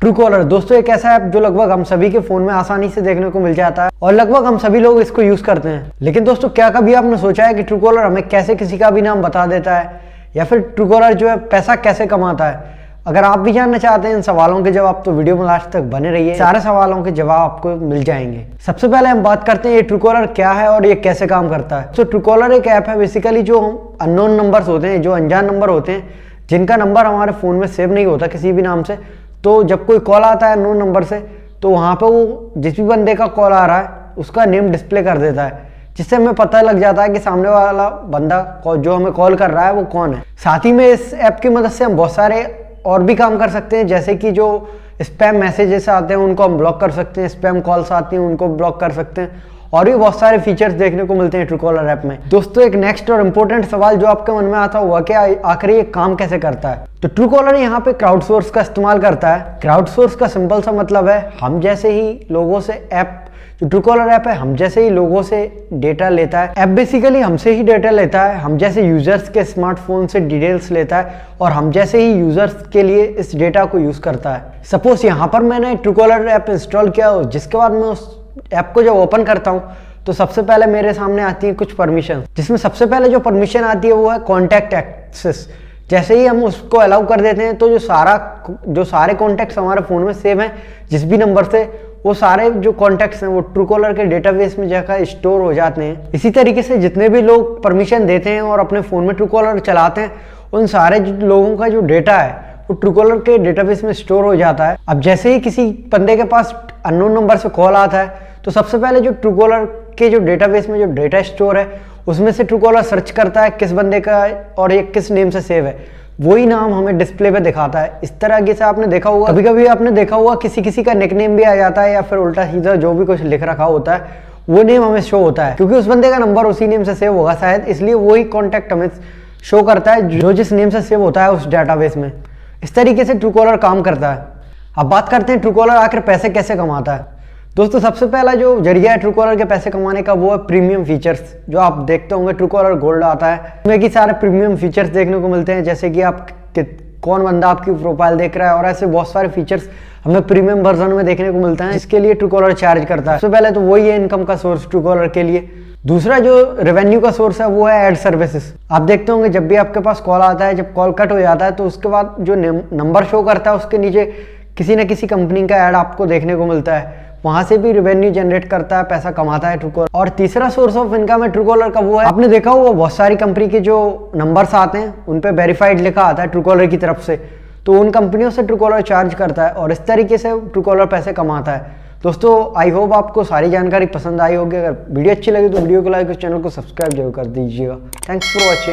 True collar दोस्तों एक ऐसा ऐप जो लगभग हम सभी के फोन में आसानी से देखने को मिल जाता है और लगभग हम सभी लोग इसको यूज करते हैं। लेकिन दोस्तों क्या कभी आपने सोचा है कि ट्रू कॉलर हमें कैसे किसी का भी नाम बता देता है, या फिर ट्रू कॉलर जो है पैसा कैसे कमाता है? अगर आप भी जानना चाहते हैं इन सवालों के जवाब तो वीडियो में लास्ट तक बने रहिए, सारे सवालों के जवाब आपको मिल जाएंगे। सबसे पहले हम बात करते हैं ये ट्रू कॉलर क्या है और ये कैसे काम करता है। तो ट्रू कॉलर एक ऐप है बेसिकली जो अननोन नंबर्स होते हैं, जो अनजान नंबर होते हैं, जिनका नंबर हमारे फोन में सेव नहीं होता किसी भी नाम से। तो जब कोई कॉल आता है अननोन नंबर से तो वहाँ पे वो जिस भी बंदे का कॉल आ रहा है उसका नेम डिस्प्ले कर देता है, जिससे हमें पता लग जाता है कि सामने वाला बंदा जो हमें कॉल कर रहा है वो कौन है। साथ ही में इस ऐप की मदद से हम बहुत सारे और भी काम कर सकते हैं, जैसे कि जो स्पैम मैसेजेस आते हैं उनको हम ब्लॉक कर सकते हैं, स्पैम कॉल्स आती हैं उनको ब्लॉक कर सकते हैं, और भी बहुत सारे फीचर्स देखने को मिलते हैं ट्रू कॉलर ऐप में। दोस्तों एक नेक्स्ट और इम्पोर्टेंट सवाल जो आपके मन में आता हुआ कि आखिर ये काम कैसे करता है, तो ट्रू कॉलर यहाँ पे क्राउड सोर्स का इस्तेमाल करता है। क्राउड सोर्स का सिंपल सा मतलब है हम जैसे ही लोगों से ऐप, जो ट्रू कॉलर ऐप है हम जैसे ही लोगों से डेटा लेता है। ऐप बेसिकली हमसे ही डेटा लेता है, हम जैसे यूजर्स के स्मार्टफोन से डिटेल्स लेता है और हम जैसे ही यूजर्स के लिए इस डेटा को यूज करता है। सपोज यहाँ पर मैंने ट्रू कॉलर ऐप इंस्टॉल किया, जिसके बाद मैं उस ऐप को जब ओपन करता हूँ तो सबसे पहले मेरे सामने आती है कुछ परमिशन, जिसमें सबसे पहले जो परमिशन आती है वो है कॉन्टैक्ट एक्सेस। जैसे ही हम उसको अलाउ कर देते हैं तो जो सारे कॉन्टैक्ट्स हमारे फ़ोन में सेव हैं जिस भी नंबर से, वो सारे जो कॉन्टैक्ट्स हैं वो ट्रू कॉलर के डेटाबेस में जाकर स्टोर हो जाते हैं। इसी तरीके से जितने भी लोग परमिशन देते हैं और अपने फ़ोन में ट्रू कॉलर चलाते हैं उन सारे लोगों का जो डेटा है वो ट्रू कॉलर के डेटाबेस में स्टोर हो जाता है। अब जैसे ही किसी बंदे के पास अननोन नंबर से कॉल आता है तो सबसे पहले जो ट्रू कॉलर के जो डेटाबेस में जो डेटा स्टोर है उसमें से ट्रू कॉलर सर्च करता है किस बंदे का और ये किस नेम से सेव है, वही नाम हमें डिस्प्ले पे दिखाता है। इस तरह से आपने देखा होगा, कभी कभी आपने देखा होगा किसी का निकनेम भी आ जाता है या फिर उल्टा सीधा जो भी कुछ लिख रखा होता है वो नेम हमें शो होता है, क्योंकि उस बंदे का नंबर उसी नेम से सेव होगा शायद, इसलिए वही कॉन्टैक्ट हमें शो करता है जो जिस नेम से सेव होता है उस डेटाबेस में। इस तरीके से ट्रू कॉलर काम करता है। अब बात करते हैं ट्रू कॉलर आखिर पैसे कैसे कमाता है। दोस्तों सबसे पहला जो जरिया है ट्रू कॉलर के पैसे कमाने का वो है प्रीमियम फीचर्स। जो आप देखते होंगे ट्रू कॉलर गोल्ड आता है, इसमें कि सारे प्रीमियम फीचर्स देखने को मिलते हैं, जैसे कि आप कौन बंदा आपकी प्रोफाइल देख रहा है, और ऐसे बहुत सारे फीचर्स हमें प्रीमियम वर्जन में देखने को मिलता है। इसके लिए ट्रू कॉलर चार्ज करता है। सबसे पहले तो वही है इनकम का सोर्स ट्रू कॉलर के लिए। दूसरा जो रेवेन्यू का सोर्स है वो है एड सर्विसेज। आप देखते होंगे जब भी आपके पास कॉल आता है, जब कॉल कट हो जाता है तो उसके बाद जो नंबर शो करता है उसके नीचे किसी न किसी कंपनी का ऐड आपको देखने को मिलता है, वहां से भी रेवेन्यू जनरेट करता है, पैसा कमाता है ट्रू कॉलर। और तीसरा सोर्स ऑफ इनकम है ट्रू कॉलर का वो है, आपने देखा होगा बहुत सारी कंपनी के जो नंबर्स आते हैं उन पे वेरीफाइड लिखा आता है ट्रू कॉलर की तरफ से, तो उन कंपनियों से ट्रू कॉलर चार्ज करता है और इस तरीके से ट्रू कॉलर पैसे कमाता है। दोस्तों आई होप आपको सारी जानकारी पसंद आई होगी। अगर वीडियो अच्छी लगी तो वीडियो को लाइक और चैनल को सब्सक्राइब जरूर कर दीजिएगा। Thanks for watching.